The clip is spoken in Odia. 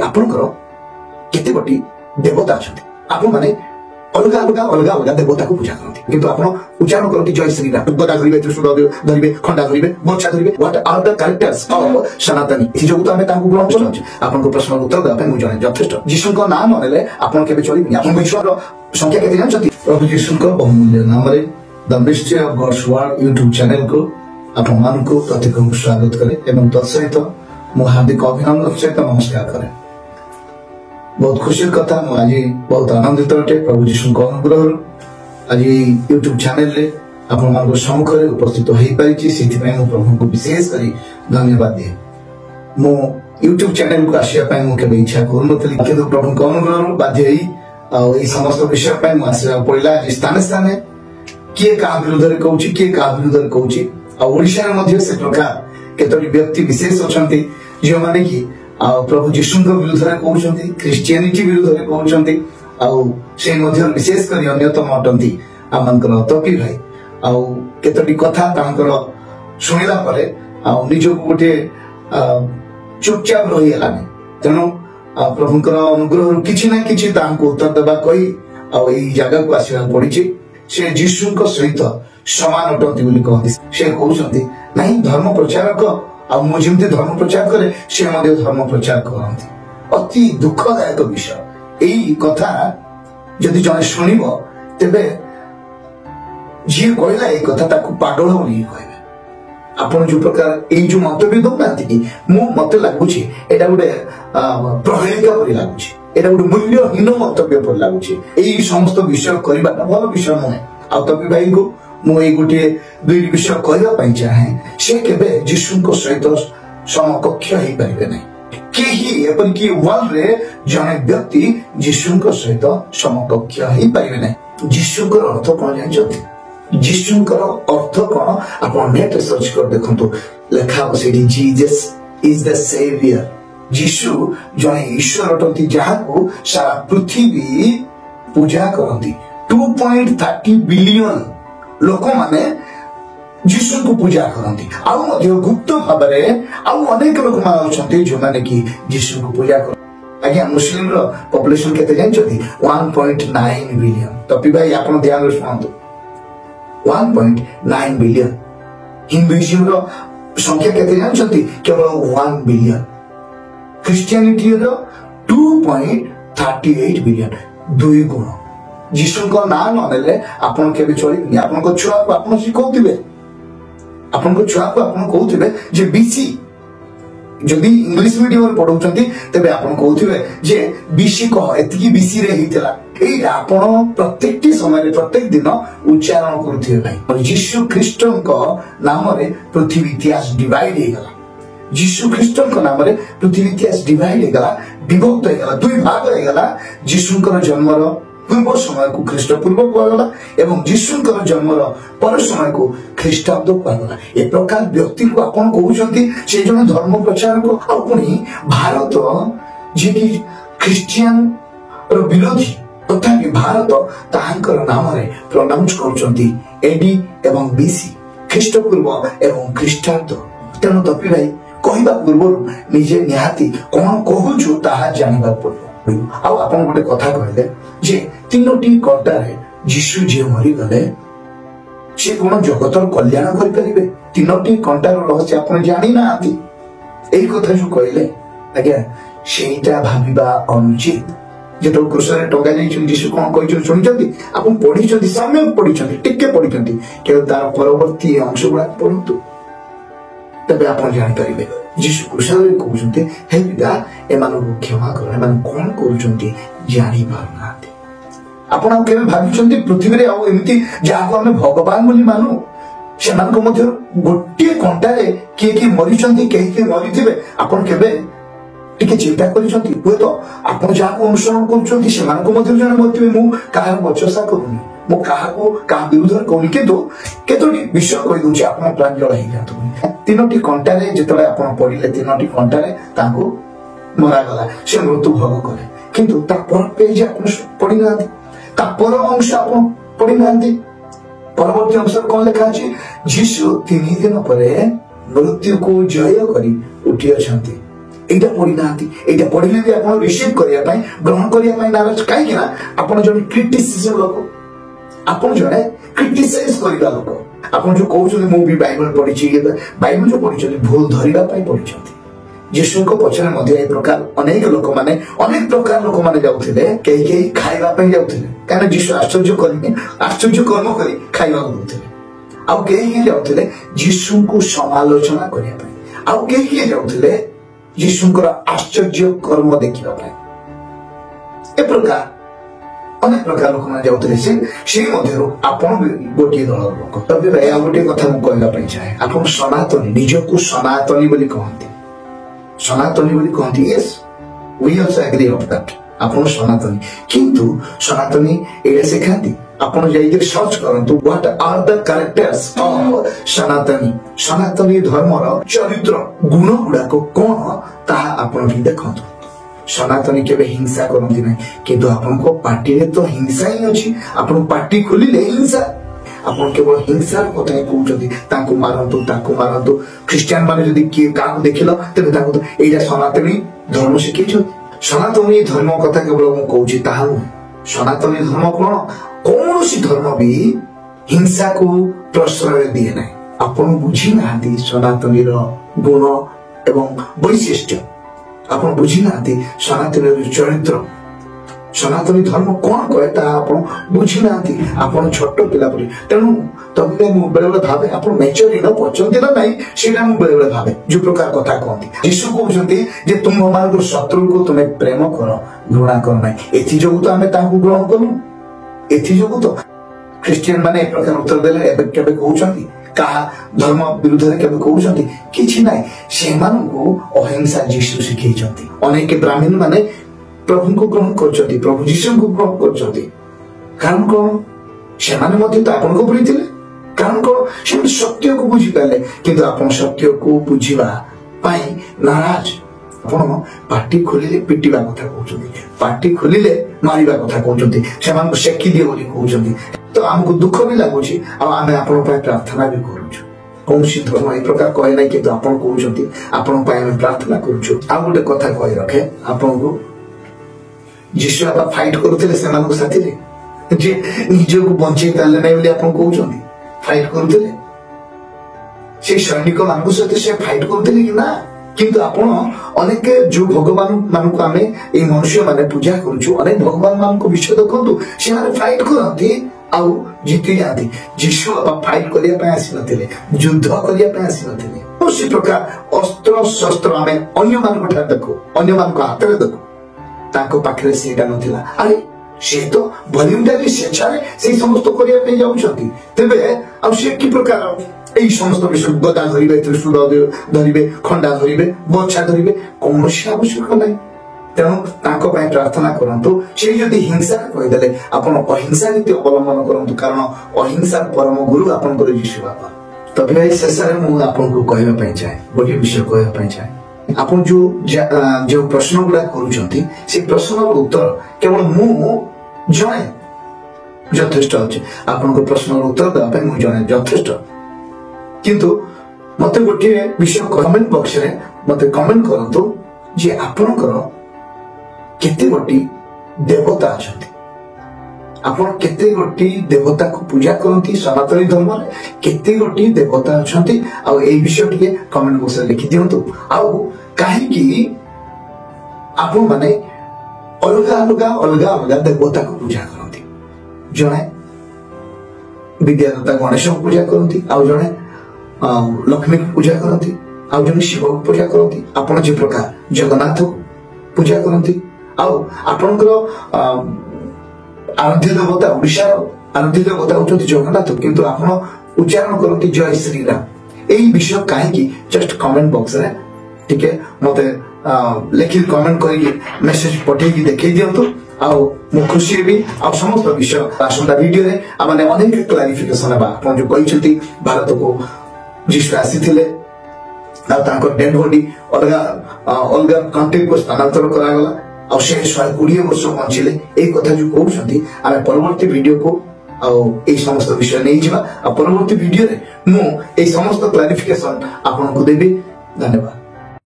ଆପଣଙ୍କର କେତେ ଗୋଟି ଦେବତା ଅଛନ୍ତି ଆପଣ ମାନେ ଅଲଗା ଅଲଗା ଅଲଗା ଅଲଗା ଦେବତାକୁ ପୂଜା କରନ୍ତି କିନ୍ତୁ ଆପଣ ଉଚ୍ଚାରଣ କରନ୍ତି ଜୟ ଶ୍ରୀରାମ ଗଦା ଧରିବେ ତ୍ରିଶୂଳ ଧରିବେ ଖଣ୍ଡା ଧରିବେ ବର୍ଷା ଧରିବେ what R the characters of ସନାତନୀ ଏଥିଯୋଗୁଁ ତ ଆମେ ତାଙ୍କୁ ଗ୍ରହଣ କରୁଛୁ ଆପଣଙ୍କ ପ୍ରଶ୍ନର ଉତ୍ତର ଦେବା ପାଇଁ ମୁଁ ଜଣେ ଯଥେଷ୍ଟ ଯୀଶୁଙ୍କ ନାଁ ନ ନେଲେ ଆପଣ କେବେ ଚଳିବେନି ଆପଣଙ୍କ ଈଶ୍ୱରର ସଂଖ୍ୟା କେତେ ଜାଣିଛନ୍ତି ପ୍ରଭୁ ଯୀଶୁଙ୍କ ବହୁମୂଲ୍ୟ ନାମରେ ଦ ମିଷ୍ଟରୀ ଅଫ ଗଡ୍ସ ୱାର୍ଡ ୟୁଟ୍ୟୁବ ଚ୍ୟାନେଲକୁ ଆପଣମାନଙ୍କୁ ପ୍ରତ୍ୟେକଙ୍କୁ ସ୍ୱାଗତ କରେ ଏବଂ ତତ୍ସହିତ ମୁଁ ହାର୍ଦ୍ଦିକ ଅଭିନନ୍ଦନ ସହିତ ନମସ୍କାର କରେ बहुत खुशी कथा आज बहुत आनंदित अटे प्रभु जीशुଙ୍କ ଅନୁଗ୍ରହରୁ ଆଜି ୟୁଟ୍ୟୁବ ଚ୍ୟାନେଲରେ ଆପଣମାନଙ୍କ ସମ୍ମୁଖରେ ଉପସ୍ଥିତ ହୋଇପାରିଛି ସେଥିପାଇଁ ମୁଁ ପ୍ରଭୁଙ୍କୁ ବିଶେଷ କରି ଧନ୍ୟବାଦ ଦିଏ ମୁଁ ୟୁଟ୍ୟୁବ ଚ୍ୟାନେଲକୁ ଆସିବା ପାଇଁ ମୁଁ କେବେ ଇଚ୍ଛା କରୁନଥିଲି କିନ୍ତୁ ପ୍ରଭୁଙ୍କ ଅନୁଗ୍ରହରୁ ବାଧ୍ୟ ହୋଇ ଆଉ ଏହି ସମସ୍ତ ବିଷୟ ପାଇଁ ମୁଁ ଆସିବାକୁ ପଡ଼ିଲା ଆଜି ସ୍ଥାନେ ସ୍ଥାନେ କିଏ କାହା ବିରୁଦ୍ଧରେ କହୁଛି କିଏ କାହା ବିରୁଦ୍ଧରେ କହୁଛି ଆଉ ଓଡ଼ିଶାରେ ମଧ୍ୟ ସେ ପ୍ରକାର କେତୋଟି ବ୍ୟକ୍ତି ବିଶେଷ ଅଛନ୍ତି ଯେଉଁମାନେ କି ଆଉ ପ୍ରଭୁ ଯୀଶୁଙ୍କ ବିରୁଦ୍ଧରେ କହୁଛନ୍ତି ଖ୍ରୀଷ୍ଟିଆନିଟି ବିରୁଦ୍ଧରେ କହୁଛନ୍ତି ଆଉ ସେ ମଧ୍ୟ ବିଶେଷ କରି ଅନ୍ୟତମ ଅଟନ୍ତି ଆମଙ୍କର ତପି ଭାଇ ଆଉ କେତୋଟି କଥା ତାଙ୍କର ଶୁଣିଲା ପରେ ଆଉ ନିଜକୁ ଗୋଟେ ଚୁପଚାପ ରହିଗଲାନି ତେଣୁ ପ୍ରଭୁଙ୍କର ଅନୁଗ୍ରହରୁ କିଛି ନା କିଛି ତାଙ୍କୁ ଉତ୍ତର ଦେବା କହି ଆଉ ଏଇ ଜାଗାକୁ ଆସିବାକୁ ପଡିଛି ସେ ଯୀଶୁଙ୍କ ସହିତ ସମାନ ଅଟନ୍ତି ବୋଲି କହନ୍ତି ସେ କହୁଛନ୍ତି ନାହିଁ ଧର୍ମ ପ୍ରଚାରକ ଆଉ ମୁଁ ଯେମିତି ଧର୍ମ ପ୍ରଚାର କରେ ସେ ମଧ୍ୟ ଧର୍ମ ପ୍ରଚାର କରନ୍ତି ଅତି ଦୁଃଖଦାୟକ ବିଷୟ ଏଇ କଥା ଯଦି ଜଣେ ଶୁଣିବ ତେବେ ଯିଏ କହିଲା ଏଇ କଥା ତାକୁ ପାଗଳ ବୋଲି କହିବେ ଆପଣ ଯୋଉ ପ୍ରକାର ଏଇ ଯୋଉ ମନ୍ତବ୍ୟ ଦଉନାହାନ୍ତି କି ମତେ ଲାଗୁଛି ଏଇଟା ଗୋଟେ ପ୍ରହେଳିକା ପରି ଲାଗୁଛି ଏଇଟା ଗୋଟେ ମୂଲ୍ୟହୀନ ମନ୍ତବ୍ୟ ପରି ଲାଗୁଛି ଏଇ ସମସ୍ତ ବିଷୟ କରିବାଟା ଭଲ ବିଷୟ ନୁହେଁ ଆଉ ତପି ଭାଇଙ୍କୁ ମୁଁ ଏଇ ଗୋଟିଏ ଦୁଇଟି ବିଷୟ କହିବା ପାଇଁ ଚାହେଁ ସେ କେବେ ଯୀଶୁଙ୍କ ସହିତ ସମକକ୍ଷ ହେଇପାରିବେ ନାହିଁ କେହି ଏପରିକି ୱାର୍ଲଡରେ ଜଣେ ବ୍ୟକ୍ତି ଯୀଶୁଙ୍କ ସହିତ ସମକକ୍ଷ ହେଇପାରିବେ ନାହିଁ ଯୀଶୁଙ୍କର ଅର୍ଥ କଣ ଜାଣିଛନ୍ତି ଯୀଶୁଙ୍କର ଅର୍ଥ କଣ ଆପଣ ନେଟରେ ସର୍ଚ୍ଚ କରି ଦେଖନ୍ତୁ ଲେଖା ହବ ସେଇଠି ଜିଜସ୍ ଇଜ ଦ ସେଭିୟର ଯୀଶୁ ଜଣେ ଈଶ୍ୱର ଅଟନ୍ତି ଯାହାକୁ ସାରା ପୃଥିବୀ ପୂଜା କରନ୍ତି 2.30 ବିଲିୟନ ଲୋକମାନେ ଯୀଶୁଙ୍କୁ ପୂଜା କରନ୍ତି ଆଉ ମଧ୍ୟ ଗୁପ୍ତ ଭାବରେ ଆଉ ଅନେକ ଲୋକମାନେ ଅଛନ୍ତି ଯେଉଁମାନେ କି ଯୀଶୁଙ୍କୁ ପୂଜା କରନ୍ତି ଆଜ୍ଞା ମୁସଲିମର ପପୁଲେସନ କେତେ ଜାଣିଛନ୍ତି 1.9 ବିଲିୟନ ତପି ଭାଇ ଆପଣ ଧ୍ୟାନରେ ଶୁଣନ୍ତୁ 1.9 ବିଲିୟନ ହିନ୍ଦୁଇଜମର ସଂଖ୍ୟା କେତେ ଜାଣିଛନ୍ତି କେବଳ 1 ବିଲିୟନ ଖ୍ରୀଷ୍ଟିଆନିଟିର 2.38 ବିଲିୟନ 2 ଗୁଣ ଯୀଶୁଙ୍କ ନାଁ ନ ନେଲେ ଆପଣ କେବେ ଚଳିବେନି ଆପଣଙ୍କ ଛୁଆକୁ ଆପଣ ଶିଖଉଥିବେ ଆପଣଙ୍କ ଛୁଆକୁ ଆପଣ କହୁଥିବେ ଯେ ବିସି ଯଦି ଇଂଲିଶ ମିଡିୟମରେ ପଢଉଛନ୍ତି ତେବେ ଆପଣ କହୁଥିବେ ଯେ ବିସି କହ ଏତିକି ବିସି ରେ ହେଇଥିଲା ଏଇଟା ଆପଣ ପ୍ରତ୍ୟେକଟି ସମୟରେ ପ୍ରତ୍ୟେକ ଦିନ ଉଚ୍ଚାରଣ କରୁଥିବେ ଭାଇ ଯୀଶୁ ଖ୍ରୀଷ୍ଟଙ୍କ ନାମରେ ପୃଥିବୀ ଇତିହାସ ଡିଭାଇଡ ହେଇଗଲା ଯୀଶୁ ଖ୍ରୀଷ୍ଟଙ୍କ ନାମରେ ପୃଥିବୀ ଇତିହାସ ଡିଭାଇଡ ହେଇଗଲା ବିଭକ୍ତ ହେଇଗଲା ଦୁଇ ଭାଗ ହେଇଗଲା ଯୀଶୁଙ୍କର ଜନ୍ମର ପୂର୍ବ ସମୟକୁ ଖ୍ରୀଷ୍ଟପୂର୍ବ କୁହାଗଲା ଏବଂ ଯୀଶୁଙ୍କର ଜନ୍ମର ପର ସମୟକୁ ଖ୍ରୀଷ୍ଟାବ୍ଦ କୁହାଗଲା ଏ ପ୍ରକାର ବ୍ୟକ୍ତିଙ୍କୁ ଆପଣ କହୁଛନ୍ତି ସେ ଜଣେ ଧର୍ମ ପ୍ରଚାରକ ଆଉ ପୁଣି ଭାରତ ଯିଏକି ଖ୍ରୀଷ୍ଟିଆନ ର ବିରୋଧୀ ତଥାପି ଭାରତ ତାହାଙ୍କର ନାମରେ ପ୍ରନାଉନ୍ସ କରୁଛନ୍ତି ଏଡି ଏବଂ ବିସି ଖ୍ରୀଷ୍ଟପୂର୍ବ ଏବଂ ଖ୍ରୀଷ୍ଟାବ୍ଦ ତେଣୁ ତପି ଭାଇ କହିବା ପୂର୍ବରୁ ନିଜେ ନିହାତି କଣ କହୁଛୁ ତାହା ଜାଣିବାକୁ ପଡିବ ଆଉ ଆପଣ ଗୋଟେ କଥା କହିଲେ ଯେ 3ଟି କଣ୍ଟାରେ ଯୀଶୁ ଯିଏ ମରିଗଲେ ସେ କଣ ଜଗତର କଲ୍ୟାଣ କରିପାରିବେ 3ଟି କଣ୍ଟାର ରହସ୍ୟ ଆପଣ ଜାଣିନାହାନ୍ତି ଏଇ କଥା ଯୋଉ କହିଲେ ଆଜ୍ଞା ସେଇଟା ଭାବିବା ଅନୁଚିତ ଯେତେବେଳେ କୃଷରେ ଟଙ୍ଗା ଯାଇଛନ୍ତି ଯୀଶୁ କଣ କହିଛନ୍ତି ଶୁଣିଛନ୍ତି ଆପଣ ପଢିଛନ୍ତି ସମୟ ପଢିଛନ୍ତି ଟିକେ ପଢିଛନ୍ତି କେବଳ ତାର ପରବର୍ତ୍ତୀ ଅଂଶ ଗୁଡାକ ପଢନ୍ତୁ ତେବେ ଆପଣ ଜାଣିପାରିବେ ଯୀଶୁ କୃଷରେ କହୁଛନ୍ତି ହେ ପିତା ଏମାନଙ୍କୁ କ୍ଷମା କର ଏମାନେ କଣ କରୁଛନ୍ତି ଜାଣିପାରୁନାହାନ୍ତି ଆପଣ କେବେ ଭାବିଛନ୍ତି ପୃଥିବୀରେ ଆଉ ଏମିତି ଯାହାକୁ ଆମେ ଭଗବାନ ବୋଲି ମାନୁ ସେମାନଙ୍କ ମଧ୍ୟରୁ ଗୋଟିଏ କଣ୍ଟାରେ କିଏ କିଏ ମରିଛନ୍ତି କେହି କିଏ ମରିଥିବେ ଆପଣ କେବେ ଟିକେ ଚିନ୍ତା କରିଛନ୍ତି ହୁଏତ ଆପଣ ଯାହାକୁ ଅନୁସରଣ କରୁଛନ୍ତି ସେମାନଙ୍କ ମଧ୍ୟରୁ ଜଣେ ମରିଥିବେ ମୁଁ କାହାର ବଚସା କରୁନି ମୁଁ କାହାକୁ କାହା ବିରୁଦ୍ଧରେ କହୁନି କିନ୍ତୁ କେତୋଟି ବିଷୟ କହିଦଉଛି ଆପଣ ପ୍ରାଞ୍ଜଳ ହେଇଯାଆନ୍ତୁ 3ଟି କଣ୍ଟାରେ ଯେତେବେଳେ ଆପଣ ପଢିଲେ 3ଟି କଣ୍ଟାରେ ତାଙ୍କୁ ମରାଗଲା ସେ ମୃତ୍ୟୁ ଭୋଗ କଲେ କିନ୍ତୁ ତା ପର ପେଜ ଆପଣ ପଢିନାହାନ୍ତି ତା ପର ଅଂଶ ଆପଣ ପଢିନାହାନ୍ତି ପରବର୍ତ୍ତୀ ଅଂଶରେ କଣ ଲେଖା ଅଛି ଯୀଶୁ 3 ଦିନ ପରେ ମୃତ୍ୟୁକୁ ଜୟ କରି ଉଠି ଅଛନ୍ତି এইটা পড়ি না এইটা পড়িলে भी आप रिसीव करिया पाए ग्रहण करिया पाए नाराज काहे ना आपण जने क्रिटिसिज्म लोक आपण जने क्रिटिसाइज करिबा लोक आपण जो कहउछन मु भी बाइबल पढी छी बाइबल जो पढी छी भूल धरिबा पाए पढी छी यीशु को पछरे मध्ये ए प्रकार अनेक लोक माने जाउथिले केही खाइबा पाए जाउथिले कारण यीशु आश्चर्य कर्म करी खाइबा जाउथिले आउ केही जाउथिले यीशु को समालोचना करिया पाए आउ केही जाउथिले यीशु को आश्चर्य कर्म देखिबा पाए ए प्रकार अनेक प्रकार लोक माने जाउथिले से मध्यरु आपण गोटे दल लोक तबे या गोटे कथा मु कहला पाए चाहे आपण सनातनी निजको सनातनी बोली कहती yes we also agree of that आपण सनातनी किंतु सनातनी एडा सिखाती आपण जाई सर्च करंतु what are the characters of सनातनी धर्मर चरित्र गुण गुडा को कोन ताहा आपण भी देखंतु सनातनी केबे हिंसा करंती नै किंतु आपण को पार्टी रे तो हिंसा ही अछि आपण पार्टी खोलिले हिंसा आपण केवल हिंसा कथा कहउछथि ताको मारंतु क्रिश्चियन माने जदी के काको देखिलो तबे ताको तो एजा सनातनी धर्म शिखैछ सनातनी धर्म कथा केवल मु कहउछि ताहा सनातनी धर्म कौनसी धर्म भी हिंसा को प्रश्रय दिए ना आपण बुझी ना सनातनी गुण एवं वैशिष्ट्य आपण बुझी ना सनातनी चरित्र सनातनी धर्म कौन कहे आपण बुझी ना आपण छोट पिला परी तेणु तबे मु बेले बेले भावे आपण मैच्योर इन पचंती ना नहीं सेटा मु बेले बेले भावे जो प्रकार कथा कहती यीशु कहउछंती जे तुम मान शत्रु को तुम्हें प्रेम करो घृणा करो नहीं एथि जोगु तो हमें ताकू ग्रहण करू एथि जोगु तो क्रिश्चियन माने एक प्रकार उत्तर देले एबे केबे कहउछंती कहा धर्म विरुद्ध रे केबे कहउछंती किछि नाही सेमान को अहिंसा यीशु सिखैछंती अनेक ब्राह्मण माने प्रभु को ग्रहण करछंती प्रभु यीशु को ग्रहण करछंती कारण कोन सेमाने मध्ये तो आपन को बुझिथिले कारण कोन से सत्य को बुझि पाले किंतु आपन सत्य को बुझिबा पाई नाराज आपण पार्टी खोलिले पिटिबा कथा कहउछंती पार्टी खोलिले मारिबा कथा कहउछंती सेमान को सेकी दियो बोली कहउछंती तो हमको दुख भी लागुची आ आमे आपण पय प्रार्थना भी करूछु कौनसी धर्म ए प्रकार कहे नै किंतु आपण कहउछंती आपण पय हम प्रार्थना करूछु आ गोटे कथा कहि रखे आपण को यीशु आप फाइट करथिले सेमान को साथी रे जे निज को बंचे ताले नै बोली आपण कहउछंती फाइट करथिले से सैनिक मानक सहित से फाइट करथिले कि ना किंतु आपण अनेक जो भगवान मान को आमे ए मनुष्य माने पूजा करूछु अनेक भगवान मान को विषय देखंतु से माने फाइट करथि आउ जीति जाती यीशु आप फाइट करिया पे आसी नथिले युद्ध करिया पे आसी नथिले उसी प्रकार अस्त्र शस्त्र आमे अन्य मान को ठार देखो अन्य मान को हाथ रे देखो ताको पाखरे सेटा नथिला अरे से तो वॉलंटरी स्वेच्छारे से समस्त करिया पे जाउछथि तबे आ से की प्रकार एई समस्त विषय गदा धरिबे त्रिशूल धरिबे खंडा धरिबे बोछा धरिबे कौनसी आवश्यक नै तेणु ताको पय प्रार्थना करंतु से यदि हिंसा कहि देले आपण अहिंसा नीति अवलंबन करंतु कारण अहिंसा परम गुरु आपण को यीशु बाबा तबे शेषरे मु आपण को कहबा पय चाहे गोटे विषय कहबा पय चाहे आपण जो प्रश्न गुडा करूछंती से प्रश्न उत्तर केवल मु जणे यथेष्ट अछि आपण को प्रश्न उत्तर देबा पय मु जणे यथेष्ट किंतु मते गोटे विषय कमेंट बॉक्स रे मते कमेंट करंतु जे आपण को केते गोटी देवता अछंती आपण केते गोटी देवता को पूजा करंती सनातनी धर्म रे केते गोटी देवता अछंती आ ए विषय टिके कमेंट बॉक्स रे लिखि दियंतु आ काहे कि आपण माने अलगा देवता को पूजा करंती जणे विद्यादाता गणेश को पूजा करंती आ जणे लक्ष्मी को पूजा करंती आ जणे शिव को पूजा करंती आपण जे प्रकार जगन्नाथ को पूजा करंती आपणकर आराध्य देवता ओडिशा आराध्य देवता होचंती जगन्नाथ किंतु आपण उच्चारण करंती जय श्री राम एई विषय काहे कि जस्ट कमेंट बॉक्स रे ठीक है मते लेखि कमेंट करी मेसेज पठे कि देखै दियंतु आ मु खुशी भी आ समस्त विषय आसंता वीडियो रे माने अनेक क्लैरिफिकेशन बा आपण जो कहिसंती भारत को जिस आसीथिले आ तांको डेड बॉडी अलगा कंट्री को स्थानांतर करा गला आ से 120 वर्ष बंचिले ए कथा जो कहउछंती आमे परवर्ती वीडियो को आ समस्त विषय नहीं जिबा आ परवर्ती वीडियो रे मु ए समस्त क्लैरिफिकेशन आपन को देबी धन्यवाद।